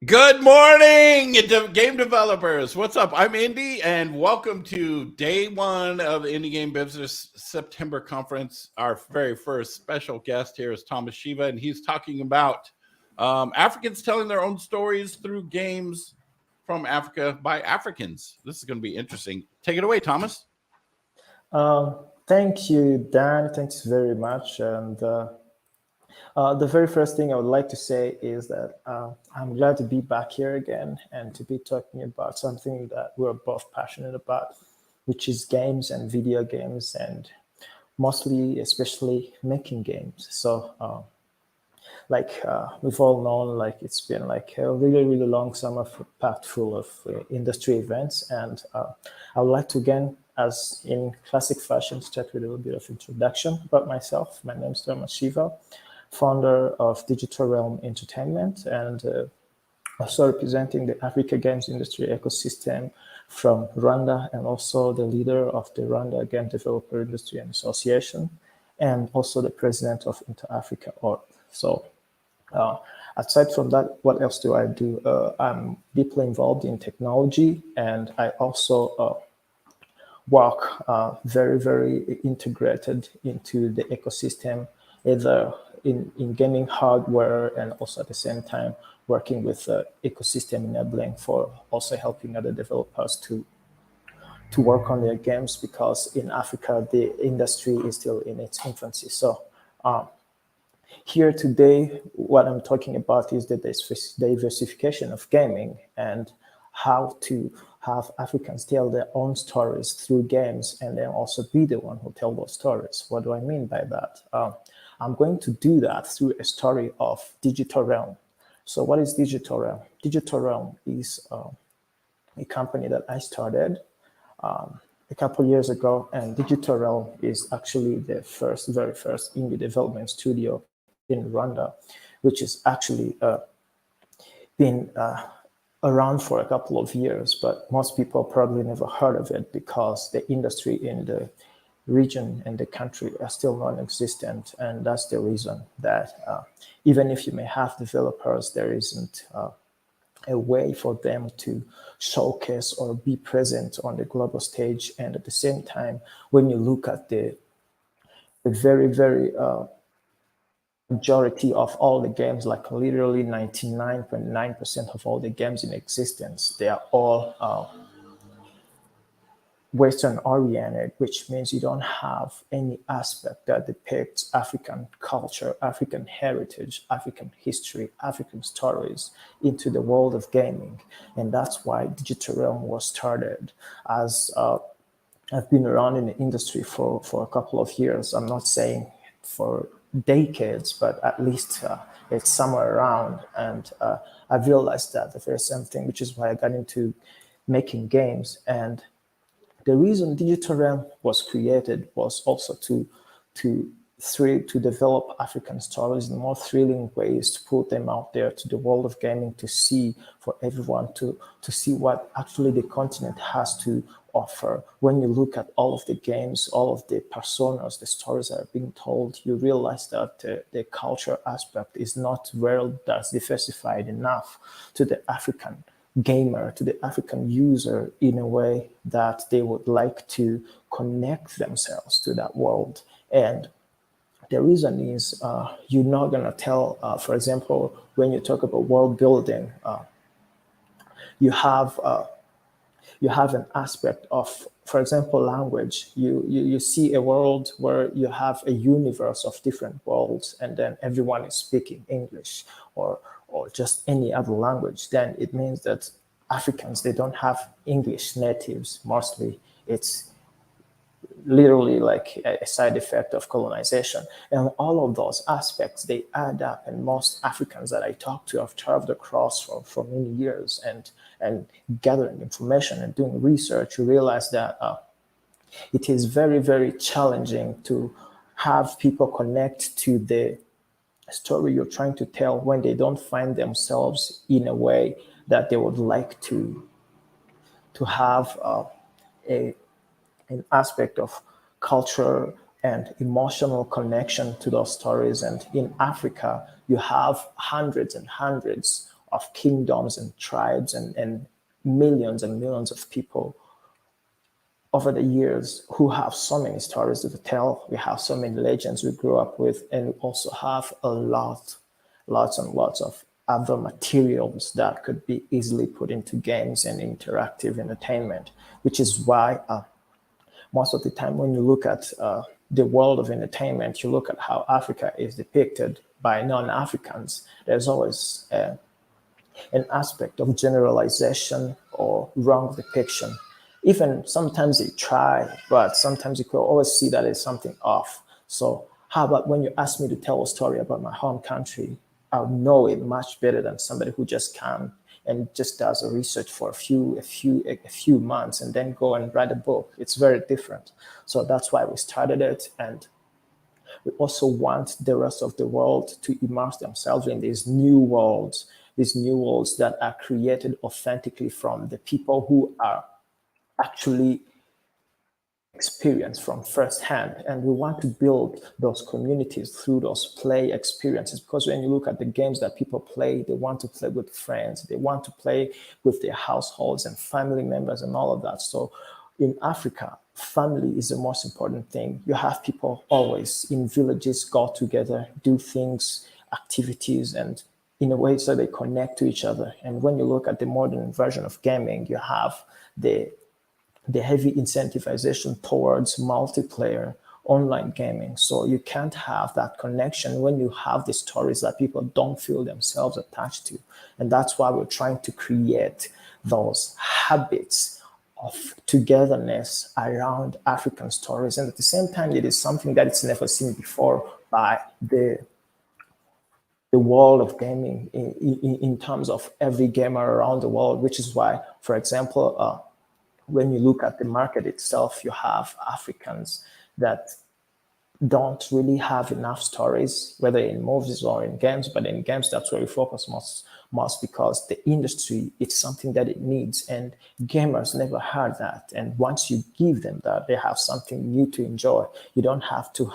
Good morning, game developers. What's up? I'm Indy, and welcome to day one of the Indie Game Business September conference. Our very first special guest here is Thomas Shiva, and he's talking about Africans telling their own stories through games from Africa by Africans. This is going to be interesting. Take it away, Thomas. Thank you, Dan. Thanks very much. And the very first thing I would like to say is that I'm glad to be back here again and to be talking about something that we're both passionate about, which is games and video games, and mostly, especially making games. So we've all known, it's been like a really, really long summer packed full of industry events. And I would like to, again, as in classic fashion, start with a little bit of introduction about myself. My name is Thomas Shiva, founder of Digital Realm Entertainment, and also representing the Africa games industry ecosystem from Rwanda, and also the leader of the Rwanda Game Developer Industry and Association, and also the president of Inter-Africa Org. So aside from that, what else do I do? I'm deeply involved in technology, and I also work very, very integrated into the ecosystem, either in gaming hardware, and also at the same time working with ecosystem enabling for also helping other developers to work on their games, because in Africa the industry is still in its infancy. So here today, what I'm talking about is the diversification of gaming and how to have Africans tell their own stories through games, and then also be the one who tell those stories. What do I mean by that? I'm going to do that through a story of Digital Realm. So what is Digital Realm? Digital Realm is a company that I started a couple of years ago, and Digital Realm is actually the very first indie development studio in Rwanda, which has actually been around for a couple of years, but most people probably never heard of it because the industry in the region and the country are still non-existent. And that's the reason that even if you may have developers, there isn't a way for them to showcase or be present on the global stage. And at the same time, when you look at the very, very majority of all the games, like literally 99.9% of all the games in existence, they are all Western oriented, which means you don't have any aspect that depicts African culture, African heritage, African history, African stories into the world of gaming. And that's why Digital Realm was started. As I've been around in the industry for a couple of years. I'm not saying for decades, but at least it's somewhere around. And I've realized that the very same thing, which is why I got into making games. And the reason Digital Realm was created was also to develop African stories in more thrilling ways, to put them out there to the world of gaming, to see, for everyone to see what actually the continent has to offer. When you look at all of the games, all of the personas, the stories that are being told, you realize that the culture aspect is not well diversified enough to the African gamer, to the African user, in a way that they would like to connect themselves to that world. And the reason is you're not going to tell, for example, when you talk about world building, you have an aspect of, for example, language. You see a world where you have a universe of different worlds, and then everyone is speaking English or just any other language. Then it means that Africans, they don't have English natives. Mostly it's literally like a side effect of colonization. And all of those aspects, they add up. And most Africans that I talk to have traveled across for many years and gathering information and doing research, you realize that it is very, very challenging to have people connect to the story you're trying to tell when they don't find themselves in a way that they would like to have a an aspect of culture and emotional connection to those stories. And in Africa, you have hundreds and hundreds of kingdoms and tribes and millions and millions of people over the years who have so many stories to tell. We have so many legends we grew up with, and we also have lots and lots of other materials that could be easily put into games and interactive entertainment, which is why most of the time when you look at the world of entertainment, you look at how Africa is depicted by non-Africans. There's always an aspect of generalization or wrong depiction. Even sometimes they try, but sometimes you can always see that there's something off. So how about when you ask me to tell a story about my home country, I'll know it much better than somebody who just can and just does a research for a few months and then go and write a book. It's very different. So that's why we started it. And we also want the rest of the world to immerse themselves in these new worlds that are created authentically from the people who are actually experience from firsthand. And we want to build those communities through those play experiences, because when you look at the games that people play, they want to play with friends, they want to play with their households and family members and all of that. So in Africa, family is the most important thing. You have people always in villages go together, do things, activities, and in a way so they connect to each other. And when you look at the modern version of gaming, you have the heavy incentivization towards multiplayer online gaming. So you can't have that connection when you have the stories that people don't feel themselves attached to. And that's why we're trying to create those habits of togetherness around African stories. And at the same time, it is something that it's never seen before by the world of gaming in terms of every gamer around the world, which is why, for example, when you look at the market itself, you have Africans that don't really have enough stories, whether in movies or in games. But in games, that's where we focus most because the industry, it's something that it needs. And gamers never had that. And once you give them that, they have something new to enjoy. You don't have to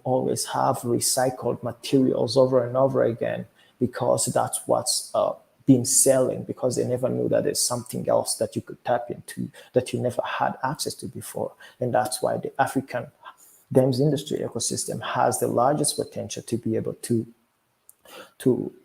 always have recycled materials over and over again, because that's what's been selling, because they never knew that there's something else that you could tap into that you never had access to before. And that's why the African games industry ecosystem has the largest potential to be able to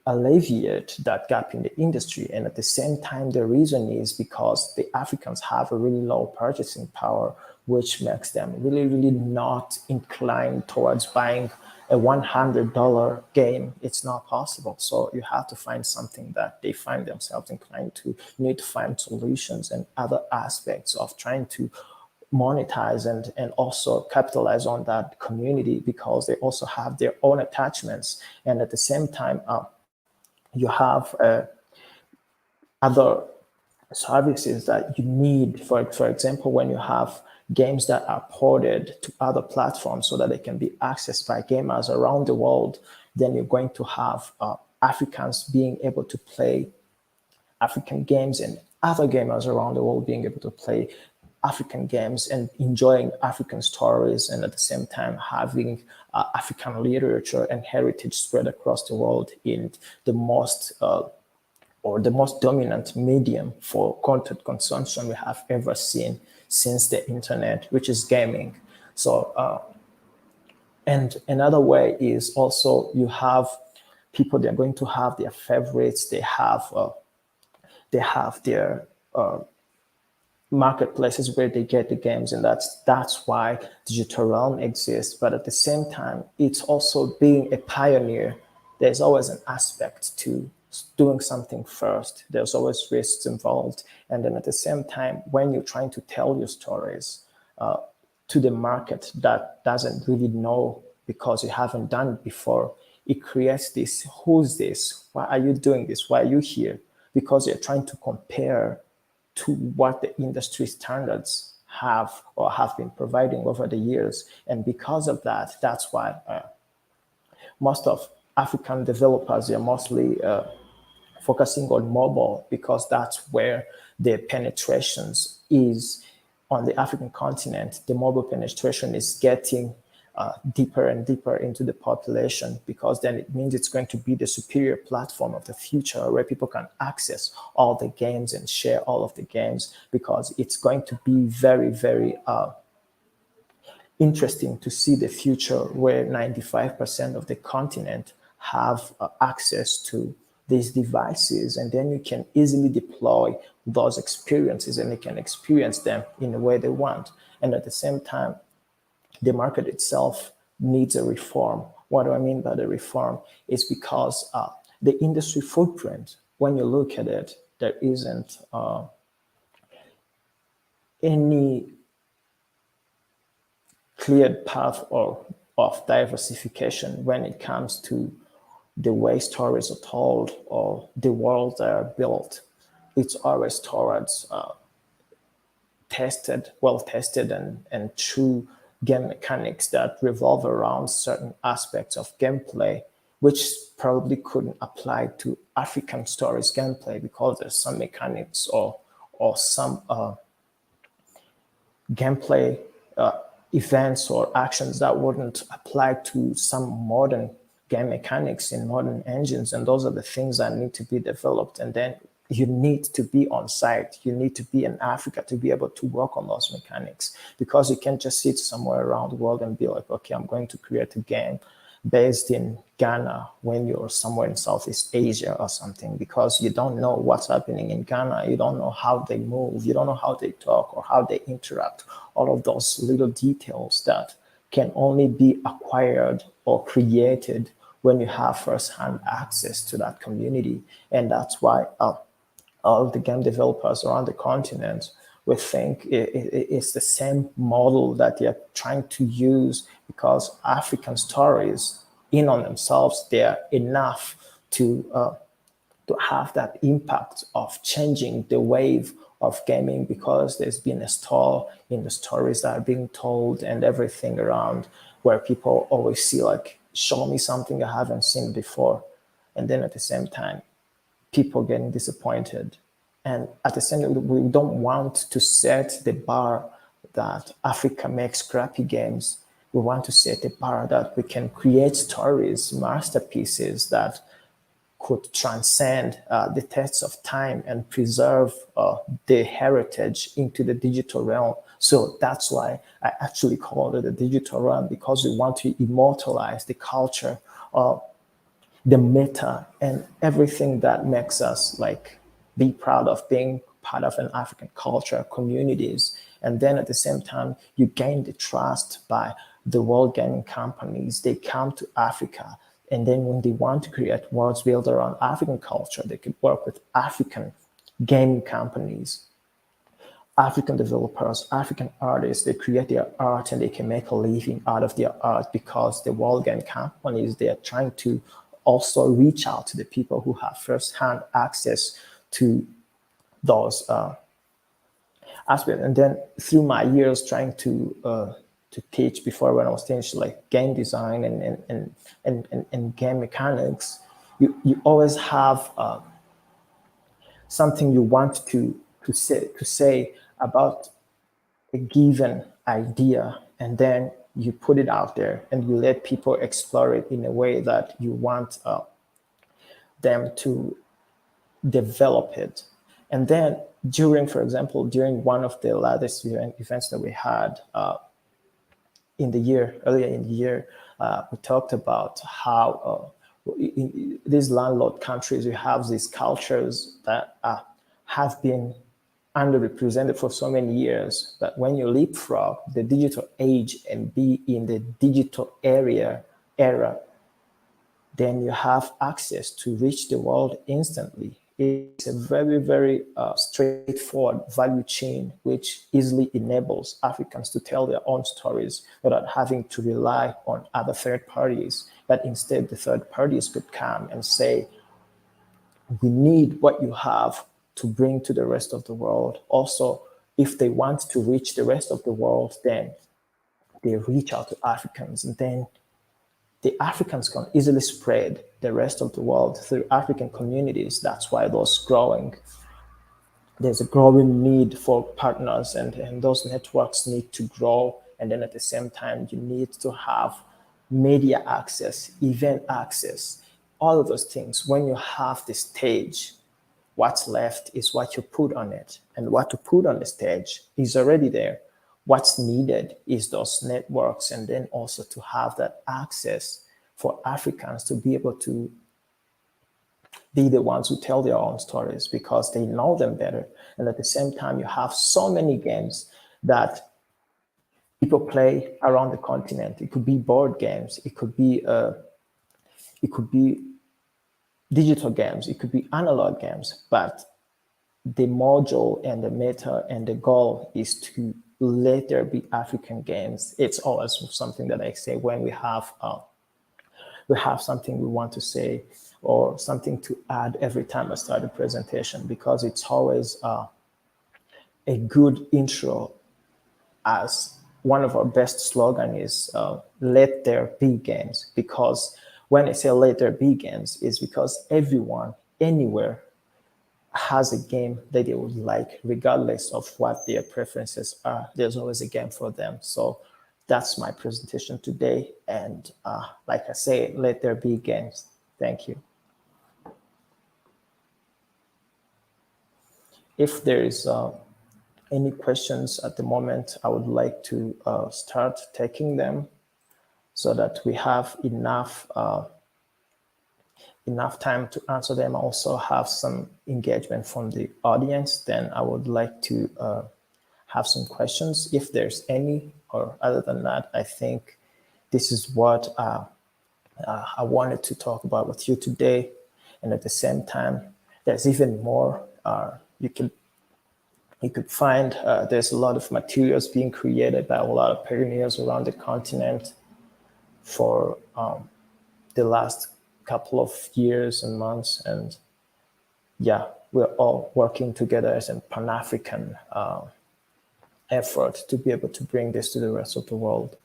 alleviate that gap in the industry. And at the same time, the reason is because the Africans have a really low purchasing power, which makes them really, really not inclined towards buying a $100 game. It's not possible. So you have to find something that they find themselves inclined to. You need to find solutions and other aspects of trying to monetize and also capitalize on that community, because they also have their own attachments. And at the same time, you have other services that you need. For example, when you have games that are ported to other platforms so that they can be accessed by gamers around the world, then you're going to have Africans being able to play African games and other gamers around the world being able to play African games and enjoying African stories, and at the same time having African literature and heritage spread across the world in the most dominant medium for content consumption we have ever seen since the internet, which is gaming. So, and another way is also you have people, they're going to have their favorites, they have their marketplaces where they get the games, and that's why Digital Realm exists. But at the same time, it's also being a pioneer. There's always an aspect to doing something first. There's always risks involved, and then at the same time, when you're trying to tell your stories to the market that doesn't really know because you haven't done it before. It creates this, who's this? Why are you doing this? Why are you here? Because you're trying to compare to what the industry standards have or have been providing over the years. And because of that, that's why most of African developers are mostly focusing on mobile, because that's where the penetrations is on the African continent. The mobile penetration is getting deeper and deeper into the population, because then it means it's going to be the superior platform of the future where people can access all the games and share all of the games, because it's going to be very, very interesting to see the future where 95% of the continent have access to these devices, and then you can easily deploy those experiences and they can experience them in the way they want. And at the same time, the market itself needs a reform. What do I mean by the reform? It's because the industry footprint, when you look at it, there isn't any cleared path of diversification when it comes to the way stories are told or the worlds that are built. It's always towards well tested and true game mechanics that revolve around certain aspects of gameplay, which probably couldn't apply to African stories gameplay, because there's some mechanics or some gameplay events or actions that wouldn't apply to some modern game mechanics in modern engines. And those are the things that need to be developed. And then you need to be on site. You need to be in Africa to be able to work on those mechanics, because you can't just sit somewhere around the world and be like, okay, I'm going to create a game based in Ghana when you're somewhere in Southeast Asia or something, because you don't know what's happening in Ghana. You don't know how they move. You don't know how they talk or how they interact. All of those little details that can only be acquired or created when you have firsthand access to that community. And that's why all of the game developers around the continent we think it's the same model that they're trying to use, because African stories in on themselves, they're enough to have that impact of changing the wave of gaming, because there's been a stall in the stories that are being told and everything around, where people always see like, show me something I haven't seen before. And then at the same time, people getting disappointed. And at the same time, we don't want to set the bar that Africa makes crappy games. We want to set a bar that we can create stories, masterpieces that could transcend the tests of time and preserve the heritage into the digital realm. So that's why I actually call it the digital realm, because we want to immortalize the culture, the meta, and everything that makes us like be proud of being part of an African culture, communities. And then at the same time, you gain the trust by the world gaming companies. They come to Africa, and then when they want to create worlds built around African culture, they could work with African gaming companies, African developers, African artists. They create their art and they can make a living out of their art, because the world game companies, they are trying to also reach out to the people who have first-hand access to those aspects. And then through my years trying to teach, before when I was teaching like game design and game mechanics, you always have something you want to say about a given idea, and then you put it out there and you let people explore it in a way that you want them to develop it. And then for example, during one of the latest events that we had earlier in the year, we talked about how in these landlord countries, we have these cultures that have been underrepresented for so many years, that when you leapfrog the digital age and be in the digital era, then you have access to reach the world instantly. it's a very, very straightforward value chain which easily enables Africans to tell their own stories without having to rely on other third parties. But instead, the third parties could come and say, we need what you have to bring to the rest of the world. Also, if they want to reach the rest of the world, then they reach out to Africans, and then the Africans can easily spread the rest of the world through African communities. That's why there's a growing need for partners, and those networks need to grow. And then at the same time, you need to have media access, event access, all of those things. When you have the stage, what's left is what you put on it. And what to put on the stage is already there. What's needed is those networks, and then also to have that access for Africans to be able to be the ones who tell their own stories because they know them better. And at the same time, you have so many games that people play around the continent. It could be board games, it could be digital games, it could be analog games, but the module and the meta and the goal is to let there be African games. It's always something that I say when we have something we want to say or something to add every time I start a presentation, because it's always a good intro. As one of our best slogan is let there be games, because when I say let there be games, it's because everyone, anywhere, has a game that they would like, regardless of what their preferences are. There's always a game for them. So that's my presentation today. And like I say, let there be games. Thank you. If there is any questions at the moment, I would like to start taking them so that we have enough time to answer them. I also have some engagement from the audience. Then I would like to have some questions if there's any, or other than that, I think this is what I wanted to talk about with you today. And at the same time, there's even more you could find. There's a lot of materials being created by a lot of pioneers around the continent for the last couple of years and months. And yeah, we're all working together as a Pan-African effort to be able to bring this to the rest of the world.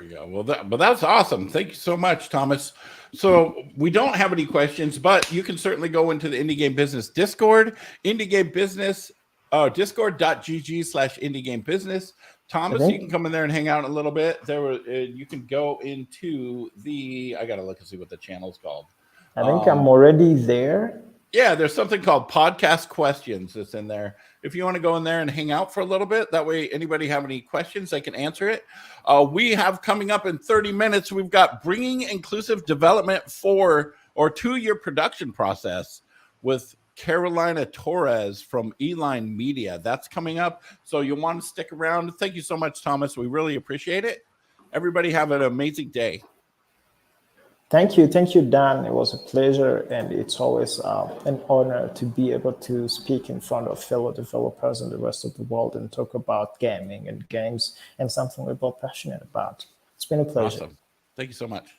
Yeah, well, that's awesome. Thank you so much, Thomas. So we don't have any questions, but you can certainly go into the Indie Game Business Discord, Indie Game Business, discord.gg/Indie Game Business. Thomas, you can come in there and hang out a little bit. You can go into I got to look and see what the channel's called. I think I'm already there. Yeah, there's something called Podcast Questions that's in there. If you want to go in there and hang out for a little bit, that way anybody have any questions, they can answer it. We have coming up in 30 minutes, we've got Bringing Inclusive Development to Your Production Process with Carolina Torres from Eline Media. That's coming up, so you'll want to stick around. Thank you so much, Thomas. We really appreciate it. Everybody have an amazing day. Thank you, Dan. It was a pleasure, and it's always an honor to be able to speak in front of fellow developers in the rest of the world and talk about gaming and games and something we're both passionate about. It's been a pleasure. Awesome. Thank you so much.